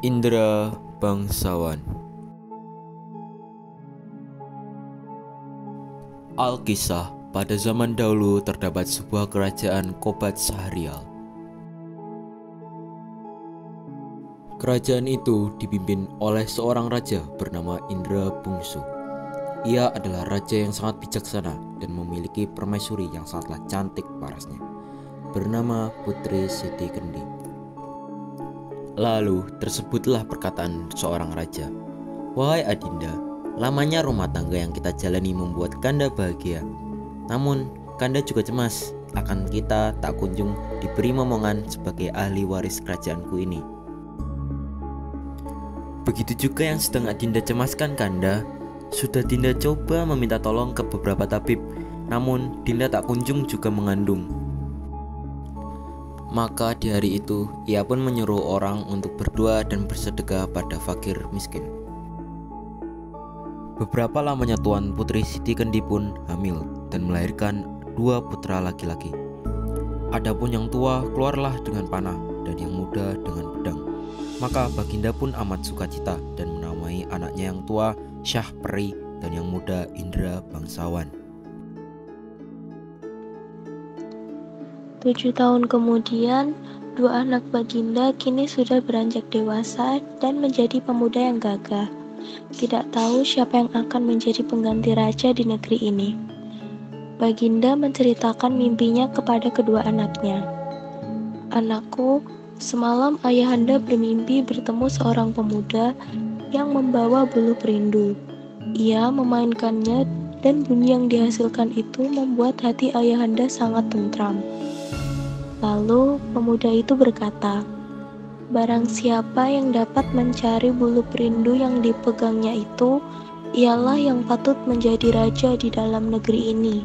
Indra Bangsawan. Alkisah, pada zaman dahulu terdapat sebuah kerajaan Kobat Sahrial. Kerajaan itu dipimpin oleh seorang raja bernama Indra Bungsu. Ia adalah raja yang sangat bijaksana dan memiliki permaisuri yang sangatlah cantik parasnya, bernama Putri Siti Kendi. Lalu tersebutlah perkataan seorang raja, "Wahai Adinda, lamanya rumah tangga yang kita jalani membuat Kanda bahagia. Namun Kanda juga cemas akan kita tak kunjung diberi momongan sebagai ahli waris kerajaanku ini. Begitu juga yang sedang Adinda cemaskan Kanda. Sudah Dinda coba meminta tolong ke beberapa tabib, namun Dinda tak kunjung juga mengandung." Maka di hari itu ia pun menyuruh orang untuk berdoa dan bersedekah pada fakir miskin. Beberapa lamanya Tuan Putri Siti Kendi pun hamil dan melahirkan 2 putra laki-laki. Adapun yang tua keluarlah dengan panah dan yang muda dengan pedang. Maka Baginda pun amat sukacita dan menamai anaknya yang tua Syah Peri dan yang muda Indra Bangsawan. 7 tahun kemudian, 2 anak Baginda kini sudah beranjak dewasa dan menjadi pemuda yang gagah. Tidak tahu siapa yang akan menjadi pengganti raja di negeri ini. Baginda menceritakan mimpinya kepada kedua anaknya. "Anakku, semalam ayahanda bermimpi bertemu seorang pemuda yang membawa bulu perindu. Ia memainkannya dan bunyi yang dihasilkan itu membuat hati ayahanda sangat tentram. Lalu pemuda itu berkata, 'Barang siapa yang dapat mencari bulu perindu yang dipegangnya itu, ialah yang patut menjadi raja di dalam negeri ini.'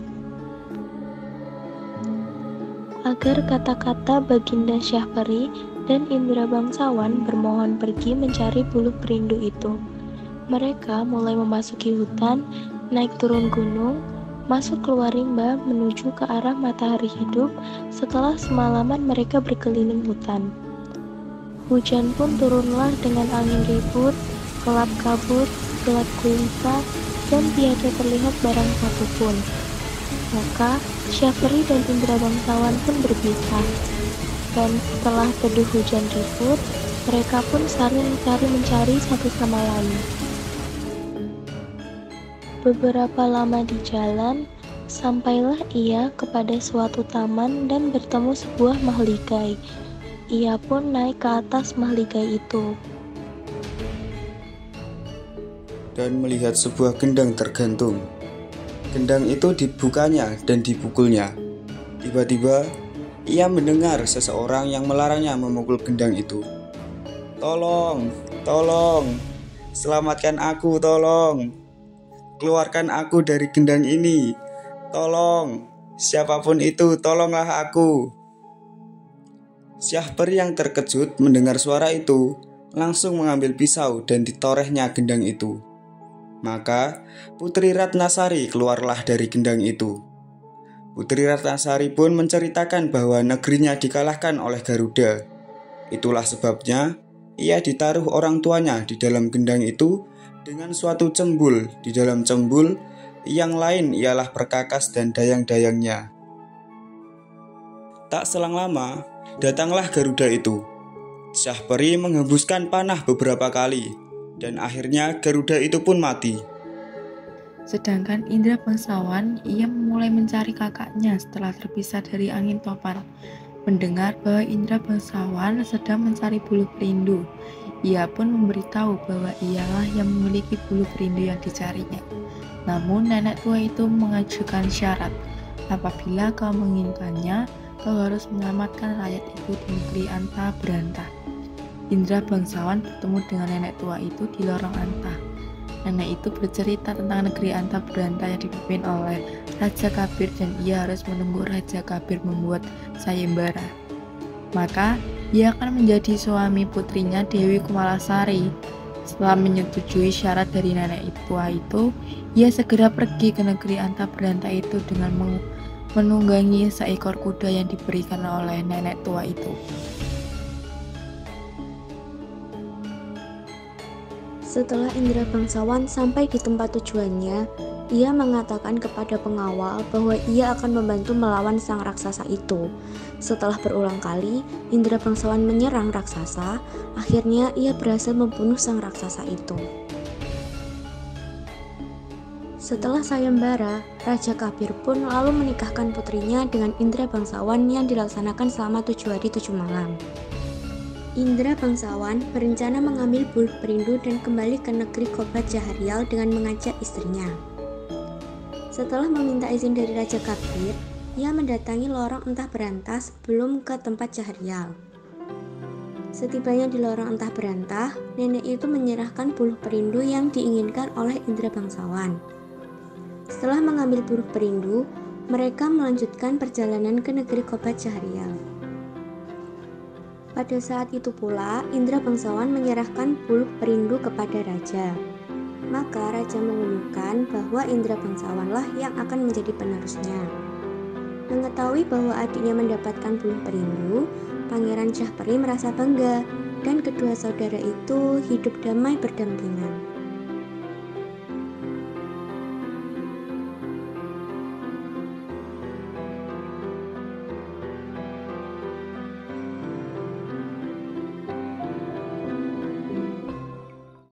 Agar kata-kata Baginda Syahperi dan Indra Bangsawan bermohon pergi mencari bulu perindu itu, mereka mulai memasuki hutan, naik turun gunung, masuk keluar rimba menuju ke arah matahari hidup. Setelah semalaman mereka berkeliling hutan, hujan pun turunlah dengan angin ribut, kelap kabut, gelap gulita, dan tiada terlihat barang satupun. Maka Syahperi dan Indra Bangsawan pun berpisah. Dan setelah teduh hujan ribut, mereka pun saling mencari satu sama lain. Beberapa lama di jalan, sampailah ia kepada suatu taman dan bertemu sebuah mahligai. Ia pun naik ke atas mahligai itu dan melihat sebuah gendang tergantung. Gendang itu dibukanya dan dipukulnya. Tiba-tiba ia mendengar seseorang yang melarangnya memukul gendang itu. "Tolong, tolong, selamatkan aku, tolong. Keluarkan aku dari gendang ini. Tolong, siapapun itu, tolonglah aku." Syahperi yang terkejut mendengar suara itu langsung mengambil pisau dan ditorehnya gendang itu. Maka Putri Ratnasari keluarlah dari gendang itu. Putri Ratnasari pun menceritakan bahwa negerinya dikalahkan oleh Garuda. Itulah sebabnya ia ditaruh orang tuanya di dalam gendang itu dengan suatu cembul. Di dalam cembul yang lain ialah perkakas dan dayang-dayangnya. Tak selang lama, datanglah Garuda itu. Syahperi menghembuskan panah beberapa kali, dan akhirnya Garuda itu pun mati. Sedangkan Indra Bangsawan, ia mulai mencari kakaknya setelah terpisah dari angin topan. Mendengar bahwa Indra Bangsawan sedang mencari bulu perindu, ia pun memberitahu bahwa ialah yang memiliki bulu perindu yang dicarinya. Namun nenek tua itu mengajukan syarat, apabila kau menginginkannya, kau harus menyelamatkan rakyat itu di negeri Anta Berantah. Indra Bangsawan bertemu dengan nenek tua itu di lorong Anta. Nenek itu bercerita tentang negeri Anta Berantah yang dipimpin oleh Raja Kabir dan ia harus menunggu Raja Kabir membuat sayembara. Maka ia akan menjadi suami putrinya Dewi Kumalasari. Setelah menyetujui syarat dari nenek tua itu, ia segera pergi ke negeri Anta Berantah itu dengan menunggangi seekor kuda yang diberikan oleh nenek tua itu. Setelah Indra Bangsawan sampai di tempat tujuannya, ia mengatakan kepada pengawal bahwa ia akan membantu melawan sang raksasa itu. Setelah berulang kali Indra Bangsawan menyerang raksasa, akhirnya ia berhasil membunuh sang raksasa itu. Setelah sayembara, Raja Kabir pun lalu menikahkan putrinya dengan Indra Bangsawan yang dilaksanakan selama 7 hari 7 malam. Indra Bangsawan berencana mengambil buluh perindu dan kembali ke negeri Kobat Jaharial dengan mengajak istrinya. Setelah meminta izin dari Raja Kabir, ia mendatangi lorong entah berantah sebelum ke tempat Jaharial. Setibanya di lorong entah berantah, nenek itu menyerahkan buluh perindu yang diinginkan oleh Indra Bangsawan. Setelah mengambil buluh perindu, mereka melanjutkan perjalanan ke negeri Kobat Jaharial. Pada saat itu pula, Indra Bangsawan menyerahkan buluh perindu kepada raja. Maka raja mengumumkan bahwa Indra Bangsawanlah yang akan menjadi penerusnya. Mengetahui bahwa adiknya mendapatkan buluh perindu, Pangeran Syahperi merasa bangga dan kedua saudara itu hidup damai berdampingan.